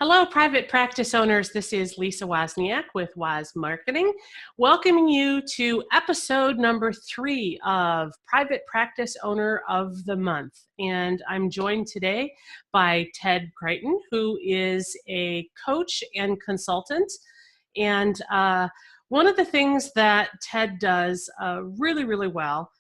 Hello, private practice owners. This is Lisa Wozniak with Woz Marketing, welcoming you to episode number 3 of Private Practice Owner of the Month. And I'm joined today by Ted Crichton, who is a coach and consultant. And one of the things that Ted does really well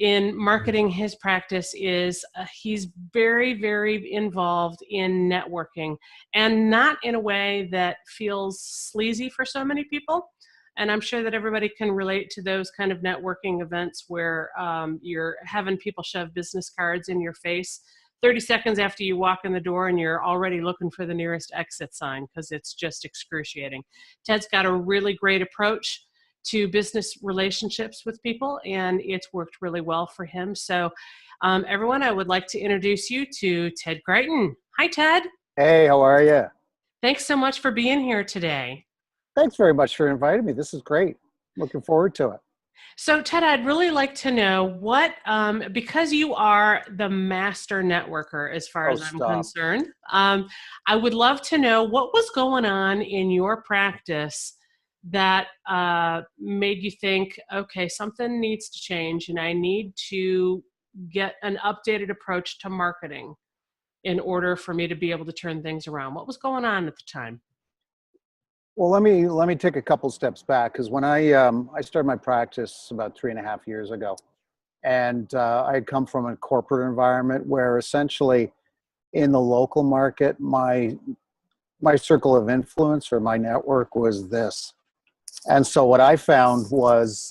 in marketing his practice is he's very involved in networking, and not in a way that feels sleazy for so many people. And I'm sure that everybody can relate to those kind of networking events where you're having people shove business cards in your face 30 seconds after you walk in the door, and you're already looking for the nearest exit sign because it's just excruciating. Ted's got a really great approach to business relationships with people, and it's worked really well for him. So everyone, I would like to introduce you to Ted Crichton. Hi, Ted. Hey, how are you? Thanks so much for being here today. Thanks very much for inviting me. This is great. Looking forward to it. So Ted, I'd really like to know what, because you are the master networker as far as I'm concerned, I would love to know what was going on in your practice that made you think, okay, something needs to change and I need to get an updated approach to marketing in order for me to be able to turn things around. What was going on at the time? Well, let me take a couple steps back, because when I started my practice about 3.5 years ago, and I had come from a corporate environment where essentially in the local market, my circle of influence or my network was this. And so what I found was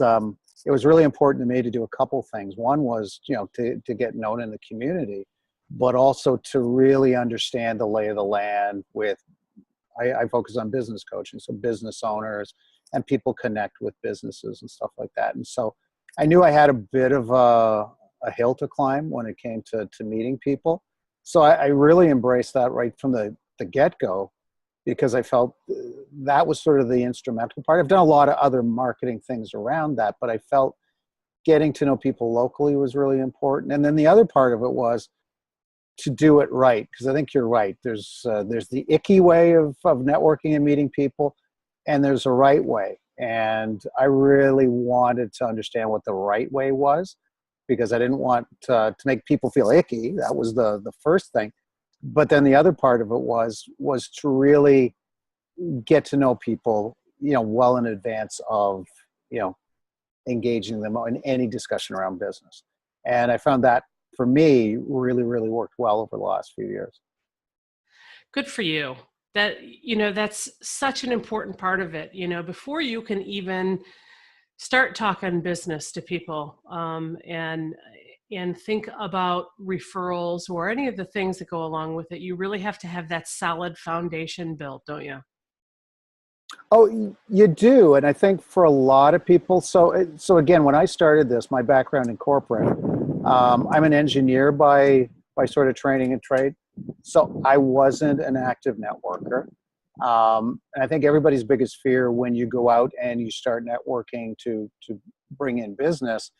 it was really important to me to do a couple things. One was, to get known in the community, but also to really understand the lay of the land with, I focus on business coaching, so business owners and people connect with businesses and stuff like that. And so I knew I had a bit of a hill to climb when it came to meeting people. So I really embraced that right from the get-go, because I felt that was sort of the instrumental part. I've done a lot of other marketing things around that, but I felt getting to know people locally was really important. And then the other part of it was to do it right, because I think you're right. There's the icky way of networking and meeting people, and there's a right way. And I really wanted to understand what the right way was, because I didn't want to make people feel icky. That was the first thing. But then the other part of it was to really get to know people, well in advance of, engaging them in any discussion around business. And I found that, for me, really worked well over the last few years. Good for you. That's such an important part of it. Before you can even start talking business to people, and think about referrals or any of the things that go along with it, you really have to have that solid foundation built, don't you? Oh, you do. And I think for a lot of people, so again, when I started this, my background in corporate, I'm an engineer by sort of training and trade. So I wasn't an active networker. And I think everybody's biggest fear when you go out and you start networking to bring in business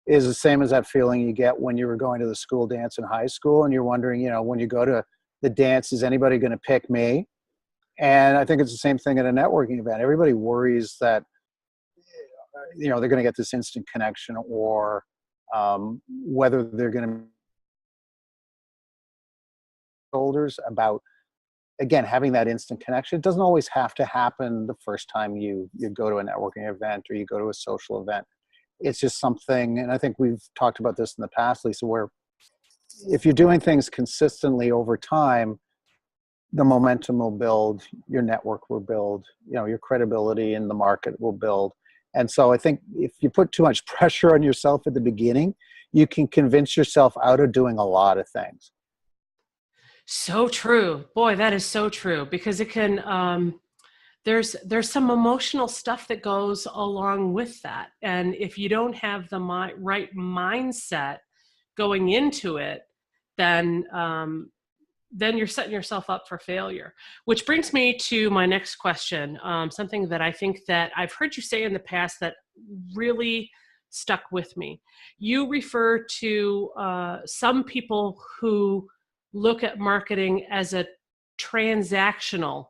is the same as that feeling you get when you were going to the school dance in high school, and you're wondering, when you go to the dance, is anybody going to pick me? And I think it's the same thing at a networking event. Everybody worries that, they're going to get this instant connection, or whether they're going to shoulders about, again, having that instant connection. It doesn't always have to happen the first time you go to a networking event or you go to a social event. It's just something, and I think we've talked about this in the past, Lisa, where if you're doing things consistently over time, the momentum will build, your network will build, your credibility in the market will build. And so I think if you put too much pressure on yourself at the beginning, you can convince yourself out of doing a lot of things. So true. Boy, that is so true, because it can, there's some emotional stuff that goes along with that. And if you don't have the right mindset going into it, then you're setting yourself up for failure. Which brings me to my next question, something that I think that I've heard you say in the past that really stuck with me. You refer to some people who look at marketing as a transactional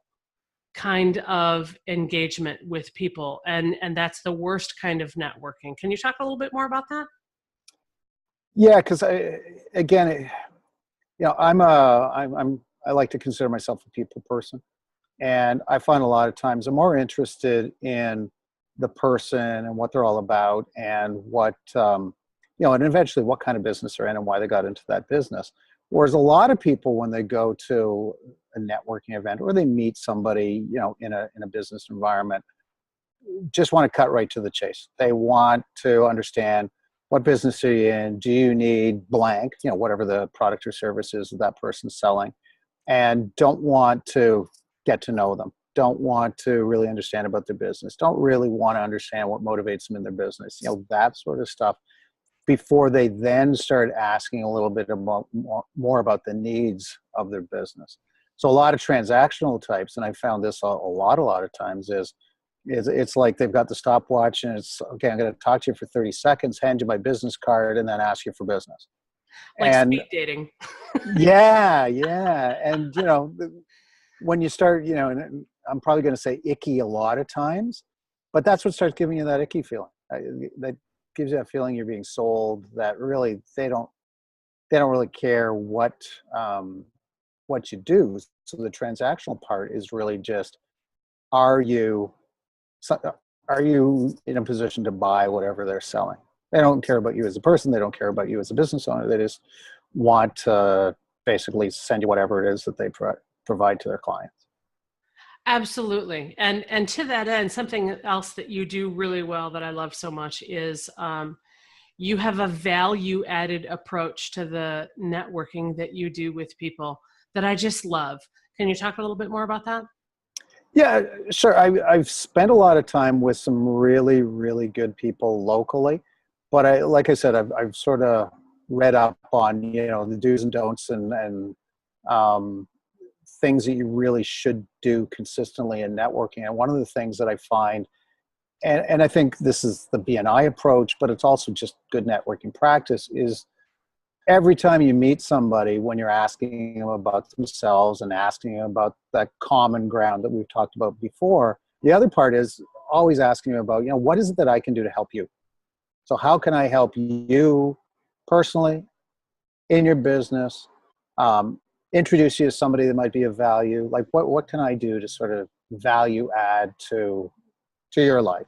kind of engagement with people, and that's the worst kind of networking. Can you talk a little bit more about that? Yeah, because I like to consider myself a people person, and I find a lot of times I'm more interested in the person and what they're all about, and what and eventually what kind of business they're in and why they got into that business. Whereas a lot of people, when they go to a networking event or they meet somebody, in a business environment, just want to cut right to the chase. They want to understand, what business are you in? Do you need blank, whatever the product or service is that that person's selling, and don't want to get to know them. Don't want to really understand about their business. Don't really want to understand what motivates them in their business, that sort of stuff, before they then start asking a little bit about more about the needs of their business. So a lot of transactional types, and I found this a lot of times, is it's like they've got the stopwatch and it's, okay, I'm going to talk to you for 30 seconds, hand you my business card, and then ask you for business. Like And speed dating. yeah, yeah. And, when you start, and I'm probably going to say icky a lot of times, but that's what starts giving you that icky feeling. That gives you that feeling you're being sold, that really they don't really care what you do. So the transactional part is really just, are you so- are you in a position to buy whatever they're selling? They don't care about you as a person. They don't care about you as a business owner. They just want to basically send you whatever it is that they provide to their clients. Absolutely. And to that end, something else that you do really well that I love so much is you have a value added approach to the networking that you do with people that I just love. Can you talk a little bit more about that? Yeah, sure. I've spent a lot of time with some really, really good people locally, but like I said, I've sort of read up on, the do's and don'ts, and um, things that you really should do consistently in networking. And one of the things that I find, and I think this is the BNI approach, but it's also just good networking practice, is every time you meet somebody, when you're asking them about themselves and asking them about that common ground that we've talked about before, the other part is always asking them about, what is it that I can do to help you? So how can I help you personally, in your business, um, introduce you to somebody that might be of value? Like, what can I do to sort of value add to your life?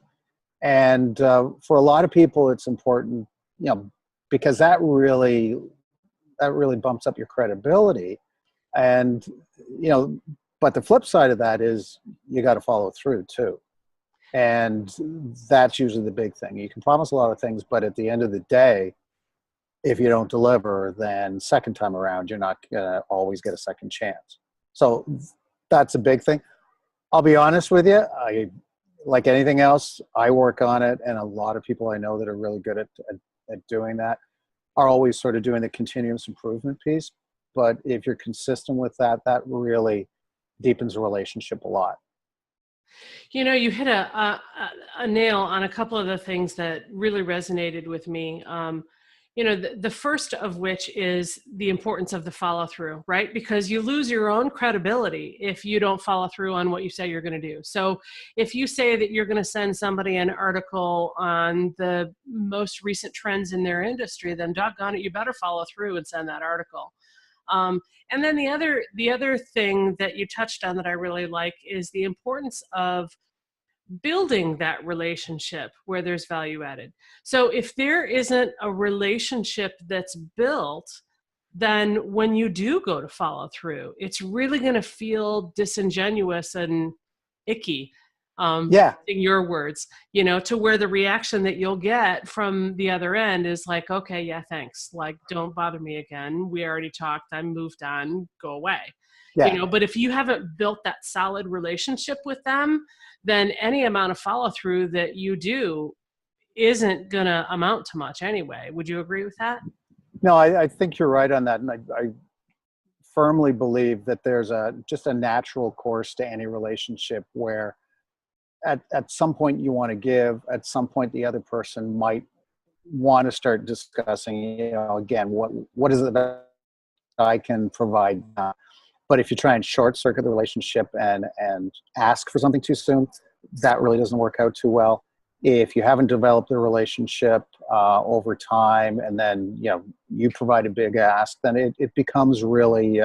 And for a lot of people, it's important, because that really bumps up your credibility. And, but the flip side of that is you got to follow through too. And that's usually the big thing. You can promise a lot of things, but at the end of the day, if you don't deliver, then second time around, you're not going to always get a second chance. So that's a big thing. I'll be honest with you. Like anything else, I work on it, and a lot of people I know that are really good at doing that are always sort of doing the continuous improvement piece. But if you're consistent with that, that really deepens a relationship a lot. You hit a nail on a couple of the things that really resonated with me. The first of which is the importance of the follow through, right? Because you lose your own credibility if you don't follow through on what you say you're going to do. So if you say that you're going to send somebody an article on the most recent trends in their industry, then doggone it, you better follow through and send that article. And then the other thing that you touched on that I really like is the importance of building that relationship where there's value added. So if there isn't a relationship that's built, then when you do go to follow through, it's really going to feel disingenuous and icky, Yeah, in your words, to where the reaction that you'll get from the other end is like, okay, yeah, thanks. Like, don't bother me again. We already talked. I moved on. Go away. yeah. But if you haven't built that solid relationship with them, then any amount of follow through that you do isn't going to amount to much anyway. Would you agree with that? No, I think you're right on that. And I firmly believe that there's just a natural course to any relationship where at some point you want to give, at some point the other person might want to start discussing, again, what is it that I can provide? But But if you try and short circuit the relationship and ask for something too soon, that really doesn't work out too well. If you haven't developed a relationship over time, and then you provide a big ask, then it becomes really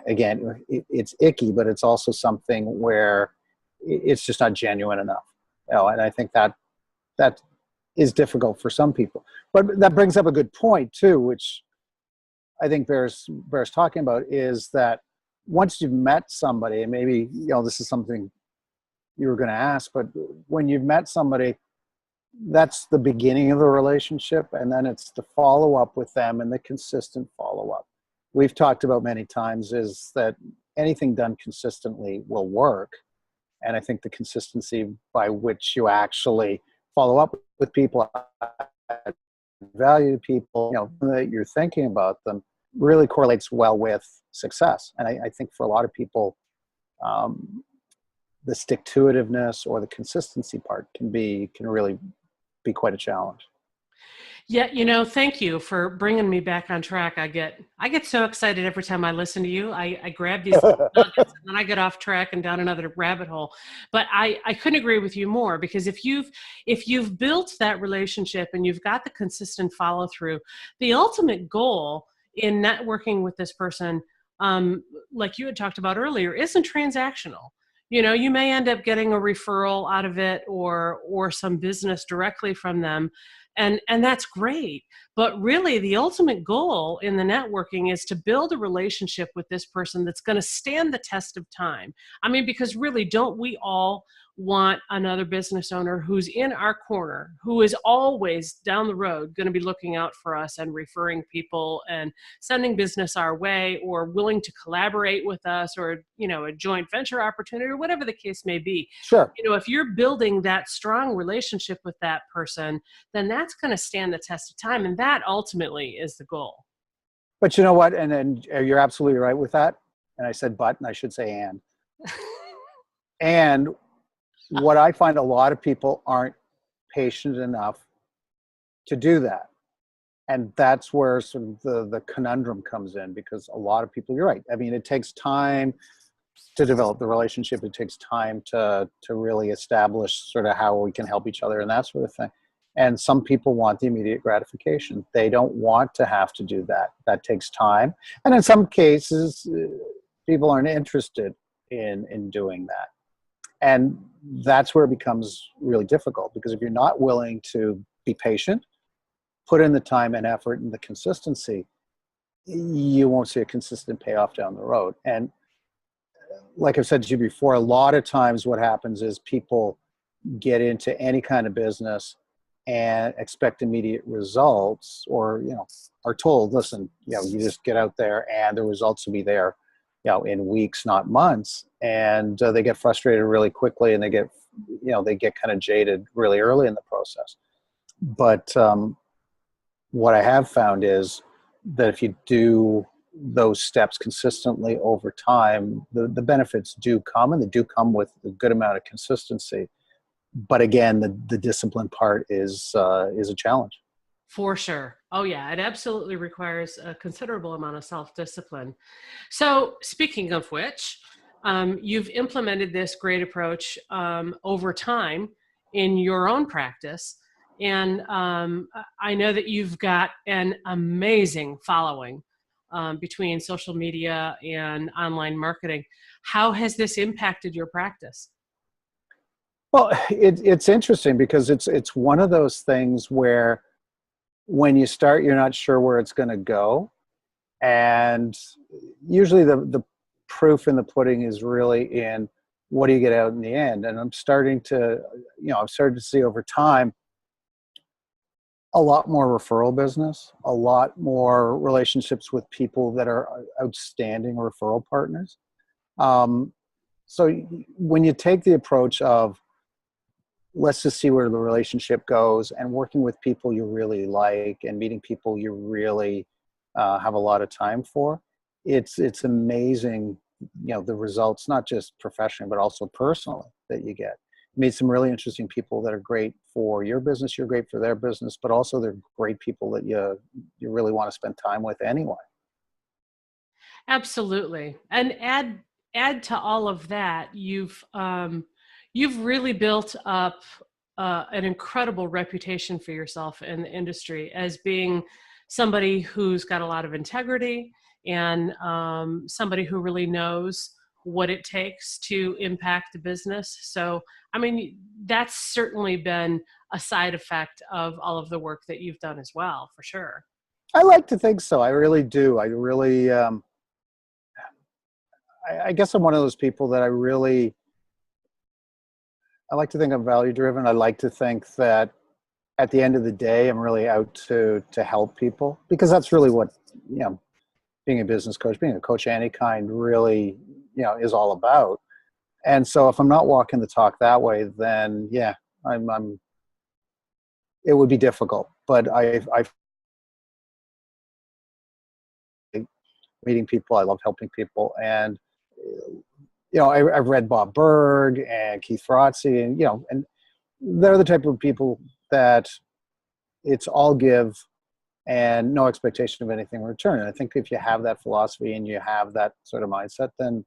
again, it's icky, but it's also something where it's just not genuine enough. And I think that is difficult for some people. But that brings up a good point too, which I think bears talking about, is that once you've met somebody, and maybe this is something you were going to ask, but when you've met somebody, that's the beginning of the relationship, and then it's the follow up with them and the consistent follow up. We've talked about many times is that anything done consistently will work, and I think the consistency by which you actually follow up with people, value people, that you're thinking about them, really correlates well with success. And I think for a lot of people, the stick-to-itiveness or the consistency part can really be quite a challenge. Yeah, thank you for bringing me back on track. I get so excited every time I listen to you. I grab these little nuggets and then I get off track and down another rabbit hole. But I couldn't agree with you more, because if you've built that relationship and you've got the consistent follow through, the ultimate goal in networking with this person, like you had talked about earlier, isn't transactional. You may end up getting a referral out of it or some business directly from them. And that's great. But really, the ultimate goal in the networking is to build a relationship with this person that's going to stand the test of time. I mean, because really, don't we all want another business owner who's in our corner, who is always down the road going to be looking out for us and referring people and sending business our way, or willing to collaborate with us, or a joint venture opportunity, or whatever the case may be. Sure. If you're building that strong relationship with that person, then that's going to stand the test of time, and that ultimately is the goal. But you know what? And then you're absolutely right with that. And I said but, and I should say and. And what I find, a lot of people aren't patient enough to do that. And that's where sort of the conundrum comes in, because a lot of people, you're right. I mean, it takes time to develop the relationship. It takes time to really establish sort of how we can help each other and that sort of thing. And some people want the immediate gratification. They don't want to have to do that. That takes time. And in some cases, people aren't interested in doing that. And that's where it becomes really difficult, because if you're not willing to be patient, put in the time and effort and the consistency, you won't see a consistent payoff down the road. And like I've said to you before, a lot of times what happens is people get into any kind of business and expect immediate results, or are told, listen, you just get out there and the results will be there in weeks, not months. And they get frustrated really quickly, and they get kind of jaded really early in the process. But what I have found is that if you do those steps consistently over time, the benefits do come, and they do come with a good amount of consistency. But again, the discipline part is a challenge. For sure. Oh yeah, it absolutely requires a considerable amount of self-discipline. So speaking of which, you've implemented this great approach over time in your own practice. And I know that you've got an amazing following between social media and online marketing. How has this impacted your practice? Well, it's interesting, because it's one of those things where when you start, you're not sure where it's going to go. And usually the proof in the pudding is really in what do you get out in the end. And I've started to see over time a lot more referral business, a lot more relationships with people that are outstanding referral partners. So when you take the approach of, let's just see where the relationship goes, and working with people you really like and meeting people you really have a lot of time for, it's amazing, the results, not just professionally, but also personally, that you get. You meet some really interesting people that are great for your business, you're great for their business, but also they're great people that you really want to spend time with anyway. Absolutely. And add to all of that, you've really built up an incredible reputation for yourself in the industry as being somebody who's got a lot of integrity and somebody who really knows what it takes to impact the business. So, I mean, that's certainly been a side effect of all of the work that you've done as well, for sure. I like to think so. I really do. I really, I guess I'm one of those people that I like to think I'm value driven. I like to think that at the end of the day, I'm really out to help people, because that's really what, you know, being a business coach, being a coach of any kind, really, is all about. And so if I'm not walking the talk that way, then yeah, I'm it would be difficult. But I've meeting people. I love helping people, and I've read Bob Berg and Keith Ferrazzi, and they're the type of people that it's all give and no expectation of anything in return. And I think if you have that philosophy and you have that sort of mindset, then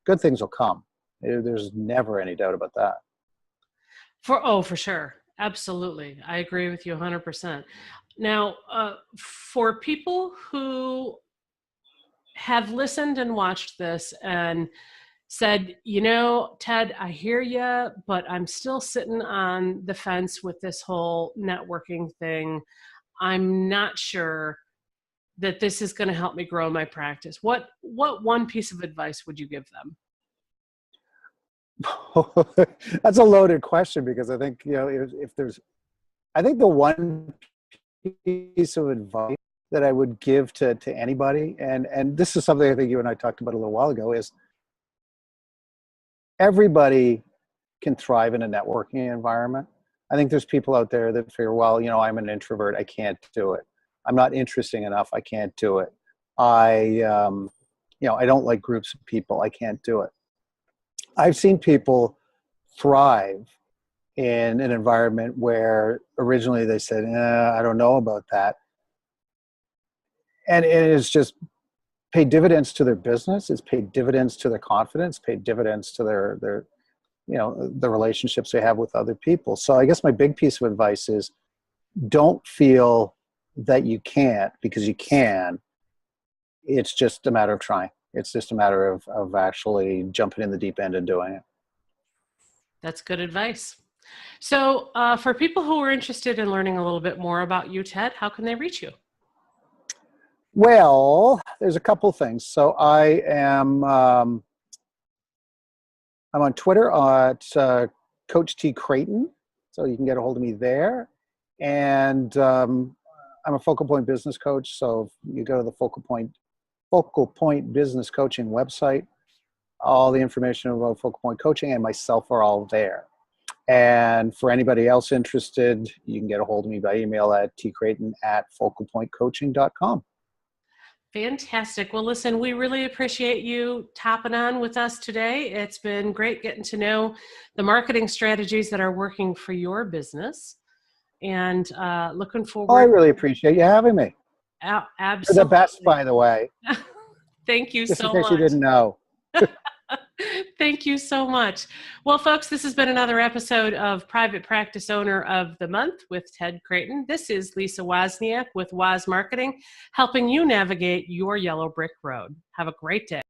good things will come. There's never any doubt about that. For sure. Absolutely. I agree with you 100%. Now, for people who have listened and watched this and said, Ted, I hear you, but I'm still sitting on the fence with this whole networking thing. I'm not sure that this is going to help me grow my practice. What one piece of advice would you give them? That's a loaded question, because I think, I think the one piece of advice that I would give to anybody, and this is something I think you and I talked about a little while ago, is everybody can thrive in a networking environment. I think there's people out there that figure, well, I'm an introvert, I can't do it. I'm not interesting enough, I can't do it. I don't like groups of people, I can't do it. I've seen people thrive in an environment where originally they said, I don't know about that. And it is just paid dividends to their business. It's paid dividends to their confidence, paid dividends to their the relationships they have with other people. So I guess my big piece of advice is, don't feel that you can't, because you can. It's just a matter of trying. It's just a matter of actually jumping in the deep end and doing it. That's good advice. So for people who are interested in learning a little bit more about you, Ted, how can they reach you? Well, there's a couple things. So I'm on Twitter at Coach T Creighton, so you can get a hold of me there. And I'm a Focal Point business coach, so if you go to the Focal Point business coaching website, all the information about Focal Point coaching and myself are all there. And for anybody else interested, you can get a hold of me by email at tcreighton@focalpointcoaching.com. Fantastic. Well, listen, we really appreciate you topping on with us today. It's been great getting to know the marketing strategies that are working for your business, and looking forward. Oh, I really appreciate you having me. Absolutely. You're the best, by the way. Thank you Just so in case much. you didn't know. Thank you so much. Well, folks, this has been another episode of Private Practice Owner of the Month with Ted Creighton. This is Lisa Wozniak with Woz Marketing, helping you navigate your yellow brick road. Have a great day.